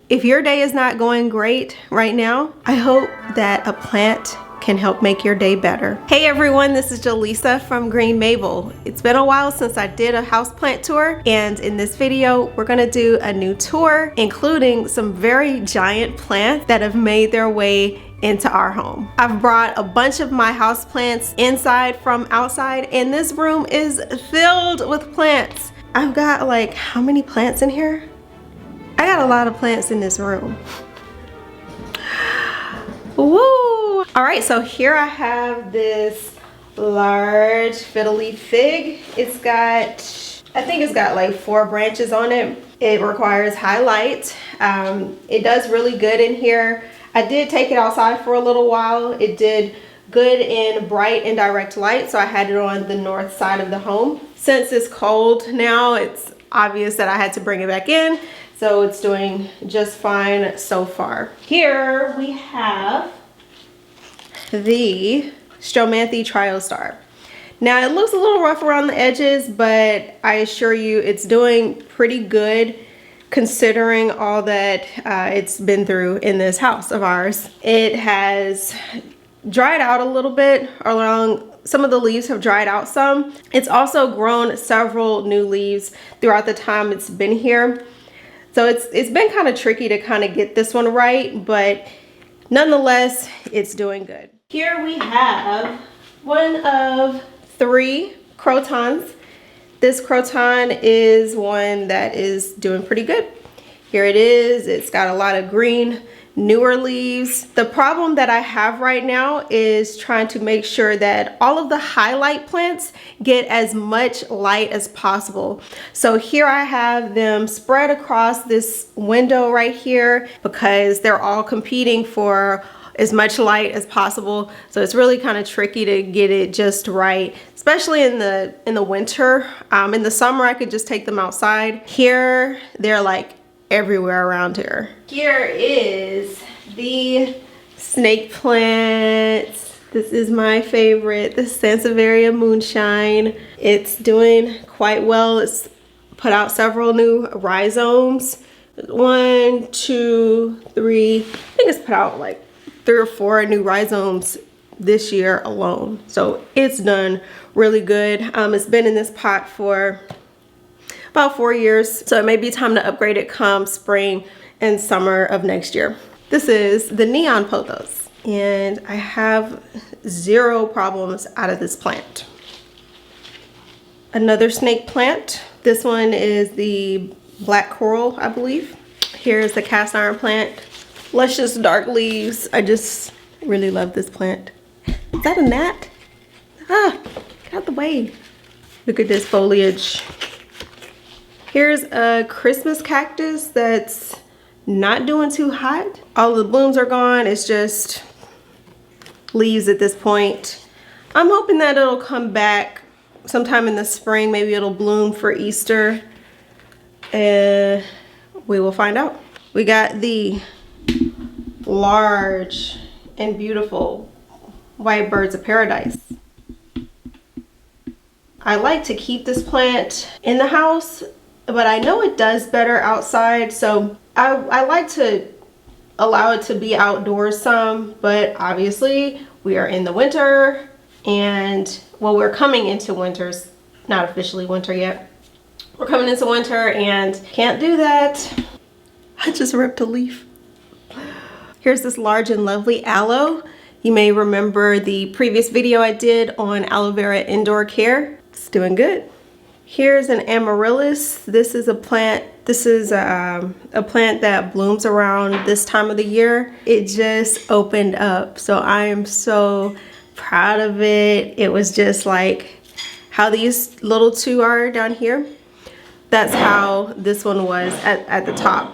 If your day is not going great right now, I hope that a plant can help make your day better. Hey everyone, this is Jaleesa from Green Mable. It's been a while since I did a houseplant tour, and in this video, we're gonna do a new tour, including some very giant plants that have made their way into our home. I've brought a bunch of my houseplants inside from outside, and this room is filled with plants. I've got like, how many plants in here? I got a lot of plants in this room. Woo! All right, so here I have this large fiddle-leaf fig. It's got, I think it's got like 4 branches on it. It requires high light. It does really good in here. I did take it outside for a little while. It did good in bright and direct light, so I had it on the north side of the home. Since it's cold now, it's obvious that I had to bring it back in. So it's doing just fine so far. Here we have the Stromathe Triostar. Now it looks a little rough around the edges, but I assure you it's doing pretty good considering all that it's been through in this house of ours. It has dried out a little bit along. Some of the leaves have dried out some. It's also grown several new leaves throughout the time it's been here. So it's been kind of tricky to kind of get this one right, but nonetheless, it's doing good. Here we have one of 3 crotons. This croton is one that is doing pretty good. Here it is. It's got a lot of green, newer leaves. The problem that I have right now is trying to make sure that all of the highlight plants get as much light as possible. So here I have them spread across this window right here because they're all competing for as much light as possible. So it's really kind of tricky to get it just right, especially in the winter. In the summer, I could just take them outside. Here, they're like everywhere around here. Here is the snake plants. This is my favorite, the Sansevieria Moonshine. It's doing quite well. It's put out several new rhizomes. 1, 2, 3. I think it's put out like 3 or 4 new rhizomes this year alone. So it's done really good. It's been in this pot for about 4 years, so it may be time to upgrade it come spring and summer of next year. This is the neon pothos, and I have 0 problems out of this plant. Another snake plant. This one is the black coral, I believe. Here's the cast iron plant. Luscious dark leaves. I just really love this plant. Is that a gnat? Ah, get out the way. Look at this foliage. Here's a Christmas cactus that's not doing too hot. All the blooms are gone. It's just leaves at this point. I'm hoping that it'll come back sometime in the spring. Maybe it'll bloom for Easter. And we will find out. We got the large and beautiful white birds of paradise. I like to keep this plant in the house, but I know it does better outside, so I like to allow it to be outdoors some, but obviously we are in the winter, and well, we're coming into winter's not officially winter yet. We're coming into winter and can't do that. I just ripped a leaf. Here's this large and lovely aloe. You may remember the previous video I did on aloe vera indoor care. It's doing good. Here's an amaryllis. This is a plant. This is a plant that blooms around this time of the year. It just opened up, so I am so proud of it. It was just like how these little 2 are down here. That's how this one was at the top.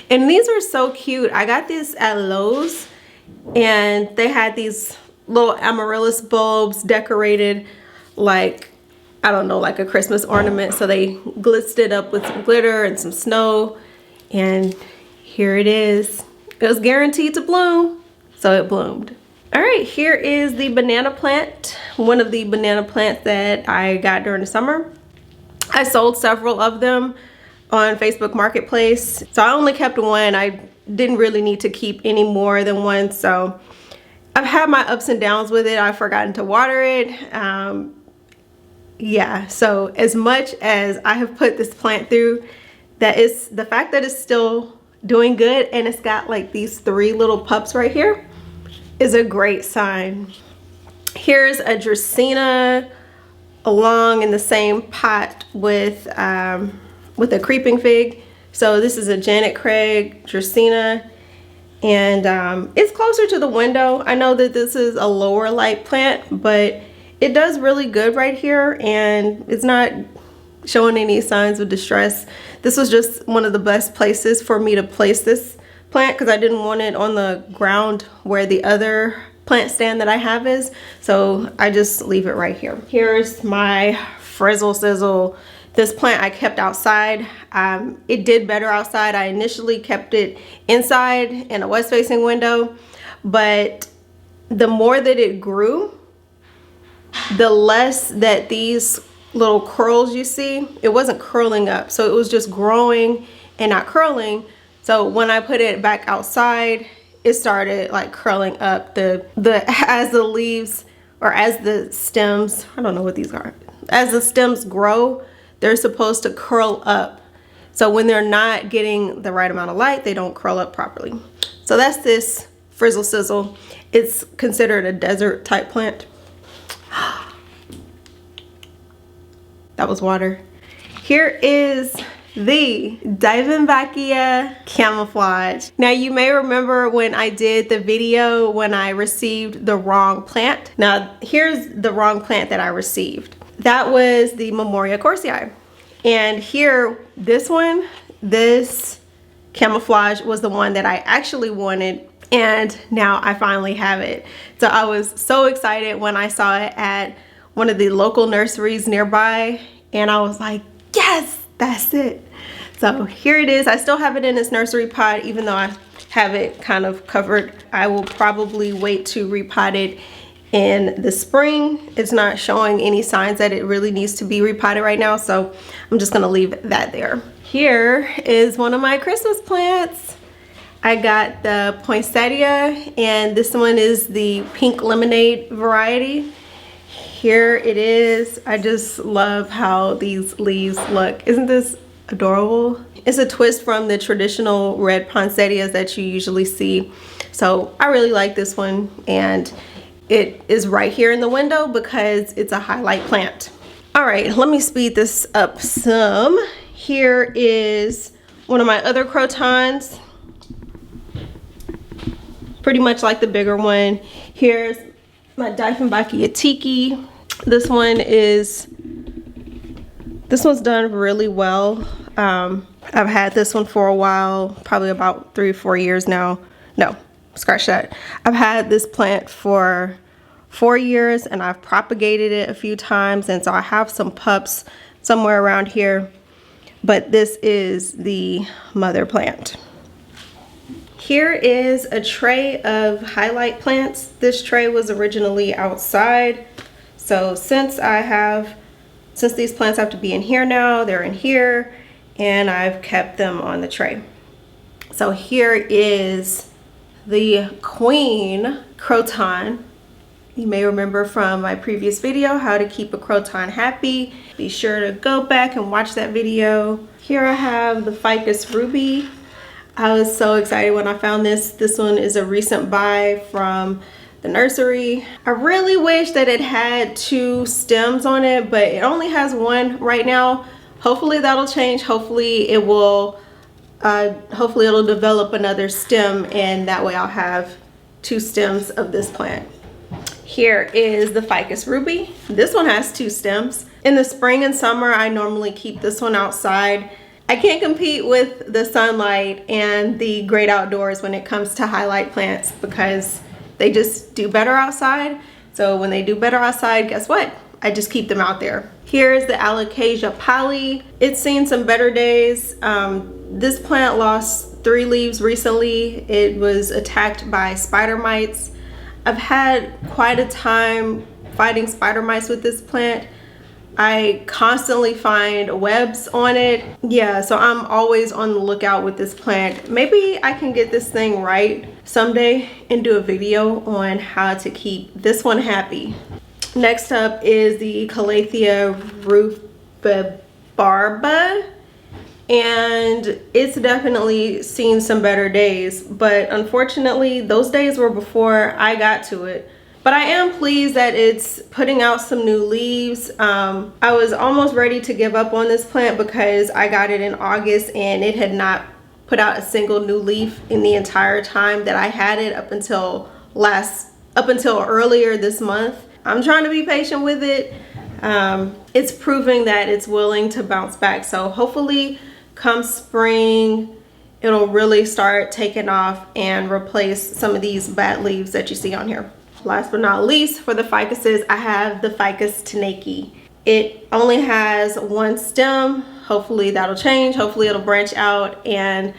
And these are so cute. I got this at Lowe's, and they had these little amaryllis bulbs decorated like, I don't know, like a Christmas ornament. So they glitzed it up with some glitter and some snow, and here it is. It was guaranteed to bloom, so it bloomed. All right, here is the banana plant, one of the banana plants that I got during the summer. I sold several of them. on Facebook Marketplace. So I only kept one. I didn't really need to keep any more than one. So I've had my ups and downs with it. I've forgotten to water it. Yeah, so as much as I have put this plant through, that is the fact that it's still doing good and it's got like these 3 little pups right here is a great sign. Here's a Dracaena along in the same pot with a creeping fig. So this is a Janet Craig Dracaena, and it's closer to the window. I know that this is a lower light plant, but it does really good right here, and it's not showing any signs of distress. This was just one of the best places for me to place this plant because I didn't want it on the ground where the other plant stand that I have is. So I just leave it right here. Here's my Frizzle Sizzle. This plant I kept outside. It did better outside. I initially kept it inside in a west facing window, but the more that it grew, the less that these little curls you see, it wasn't curling up. So it was just growing and not curling. So when I put it back outside, it started like curling up. As the leaves, or as the stems, I don't know what these are, as the stems grow, they're supposed to curl up. So when they're not getting the right amount of light, they don't curl up properly. So that's this Frizzle Sizzle. It's considered a desert type plant. That was water. Here is the Diamondbackia Camouflage. Now you may remember when I did the video when I received the wrong plant. Now here's the wrong plant that I received. That was the Memoria Corsii. And here, this camouflage was the one that I actually wanted, and now I finally have it. So I was so excited when I saw it at one of the local nurseries nearby, and I was like, yes, that's it. So here it is. I still have it in its nursery pot, even though I have it kind of covered. I will probably wait to repot it in the spring. It's not showing any signs that it really needs to be repotted right now, so I'm just gonna leave that there. Here is one of my Christmas plants. I got the poinsettia, and this one is the pink lemonade variety. Here it is. I just love how these leaves look. Isn't this adorable? It's a twist from the traditional red poinsettias that you usually see. So I really like this one, and it is right here in the window because it's a highlight plant. All right, let me speed this up some. Here is one of my other crotons, pretty much like the bigger one. Here's my Diamondbackia Tiki. This one's done really well. I've had this one for a while, probably about 3 or 4 years now. No, scratch that. I've had this plant for 4 years, and I've propagated it a few times, and so I have some pups somewhere around here, but this is the mother plant. Here is a tray of highlight plants. This tray was originally outside, so since these plants have to be in here now, they're in here, and I've kept them on the tray. So here is the Queen Croton. You may remember from my previous video how to keep a croton happy. Be sure to go back and watch that video. Here I have the Ficus Ruby. I was so excited when I found this. This one is a recent buy from the nursery. I really wish that it had 2 stems on it, but it only has 1 right now. Hopefully that'll change. Hopefully it'll develop another stem, and that way I'll have 2 stems of this plant. Here is the Ficus Ruby. This one has 2 stems. In the spring and summer, I normally keep this one outside. I can't compete with the sunlight and the great outdoors when it comes to highlight plants because they just do better outside. So when they do better outside, guess what? I just keep them out there. Here's the Alocasia Polly. It's seen some better days. This plant lost 3 leaves recently. It was attacked by spider mites. I've had quite a time fighting spider mites with this plant, I constantly find webs on it. Yeah, so I'm always on the lookout with this plant. Maybe I can get this thing right someday and do a video on how to keep this one happy. Next up is the Calathea rufibarba, and it's definitely seen some better days, but unfortunately those days were before I got to it. But I am pleased that it's putting out some new leaves. I was almost ready to give up on this plant because I got it in August and it had not put out a single new leaf in the entire time that I had it up until earlier this month. I'm trying to be patient with it. It's proving that it's willing to bounce back. So hopefully come spring, it'll really start taking off and replace some of these bad leaves that you see on here. Last but not least, for the ficuses, I have the Ficus tenake. It only has one stem. Hopefully that'll change. Hopefully it'll branch out and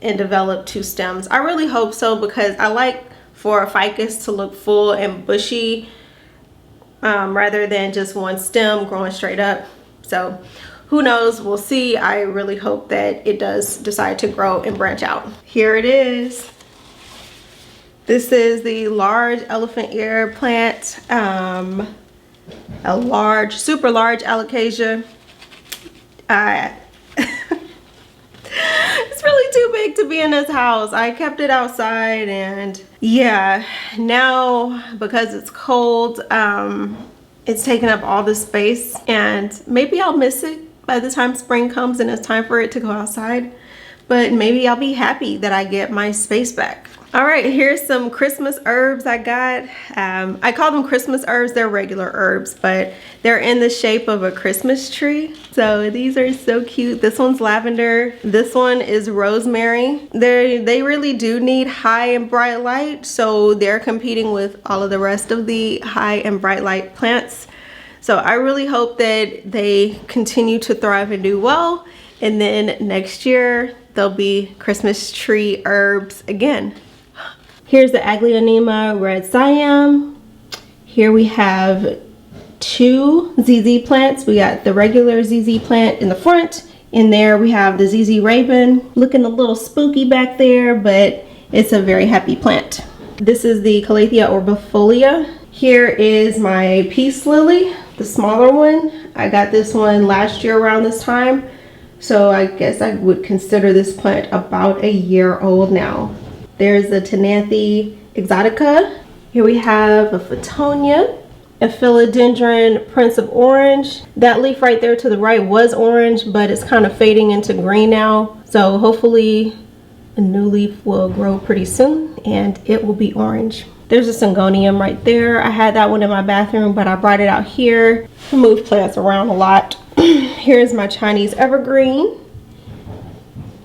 develop 2 stems. I really hope so, because I like for a ficus to look full and bushy rather than just one stem growing straight up. So who knows, we'll see. I really hope that it does decide to grow and branch out. Here it is. This is the large elephant ear plant, a large, super large alocasia. It's really too big to be in this house. I kept it outside, and yeah, now because it's cold, it's taking up all the space, and maybe I'll miss it by the time spring comes and it's time for it to go outside. But maybe I'll be happy that I get my space back. All right, here's some Christmas herbs I got. I call them Christmas herbs. They're regular herbs, but they're in the shape of a Christmas tree. So these are so cute. This one's lavender. This one is rosemary. They really do need high and bright light, so they're competing with all of the rest of the high and bright light plants. So I really hope that they continue to thrive and do well, and then next year they'll be Christmas tree herbs again. Here's the Aglaonema red siam. Here we have 2 ZZ plants. We got the regular ZZ plant in the front. In there we have the ZZ raven, looking a little spooky back there, but it's a very happy plant. This is the Calathea orbifolia. Here is my peace lily, the smaller one. I got this one last year around this time, so I guess I would consider this plant about a year old now. There's the Tenanthe exotica. Here we have a Photonia, a philodendron Prince of Orange. That leaf right there to the right was orange, but it's kind of fading into green now. So hopefully a new leaf will grow pretty soon and it will be orange. There's a Syngonium right there. I had that one in my bathroom, but I brought it out here. I move plants around a lot. Here's my Chinese evergreen.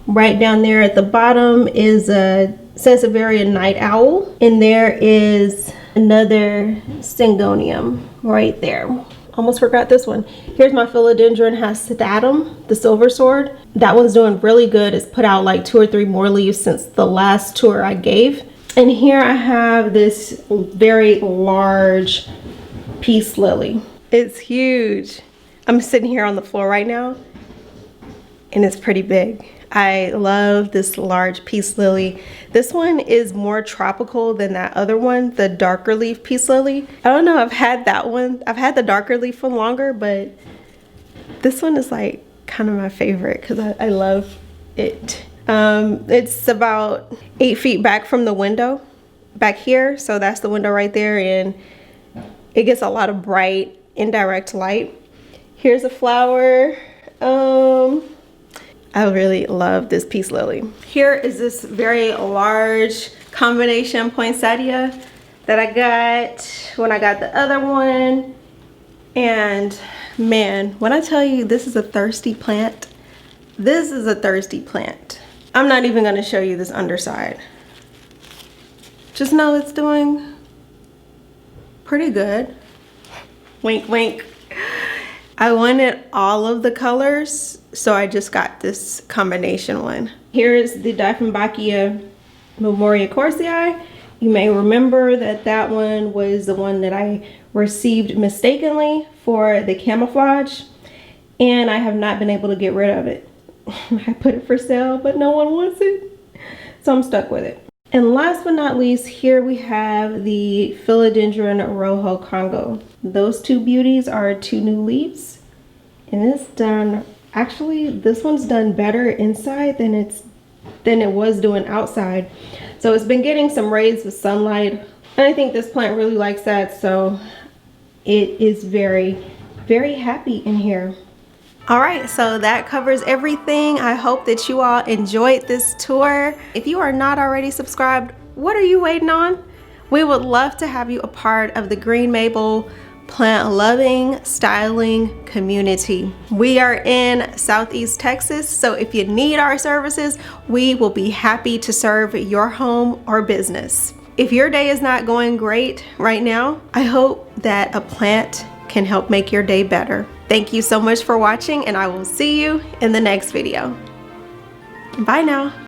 Right down there at the bottom is a Sansevieria night owl, and there is another Syngonium right there. Almost forgot this one. Here's my philodendron hastatum, the silver sword. That one's doing really good. It's put out like 2 or 3 more leaves since the last tour I gave. And here I have this very large peace lily. It's huge. I'm sitting here on the floor right now and it's pretty big. I love this large peace lily. This one is more tropical than that other one, the darker leaf peace lily. I don't know, I've had that one. I've had the darker leaf one longer, but this one is like kind of my favorite because I love it. It's about 8 feet back from the window back here. So that's the window right there, and it gets a lot of bright indirect light. Here's a flower. I really love this peace lily. Here is this very large combination poinsettia that I got when I got the other one. And man, when I tell you this is a thirsty plant, this is a thirsty plant. I'm not even gonna show you this underside. Just know it's doing pretty good. Wink, wink. I wanted all of the colors, so I just got this combination one. Here is the Dieffenbachia Memoria Corsii, You may remember that that one was the one that I received mistakenly for the camouflage, and I have not been able to get rid of it. I put it for sale, but no one wants it, so I'm stuck with it. And last but not least, here we have the Philodendron Rojo Congo. Those two beauties are 2 new leaves, and it's done, actually this one's done better inside than it was doing outside. So it's been getting some rays of sunlight, and I think this plant really likes that, so it is very, very happy in here. All right, so that covers everything. I hope that you all enjoyed this tour. If you are not already subscribed, what are you waiting on? We would love to have you a part of the Green Mable plant loving, styling community. We are in Southeast Texas, so if you need our services, we will be happy to serve your home or business. If your day is not going great right now, I hope that a plant can help make your day better. Thank you so much for watching, and I will see you in the next video. Bye now.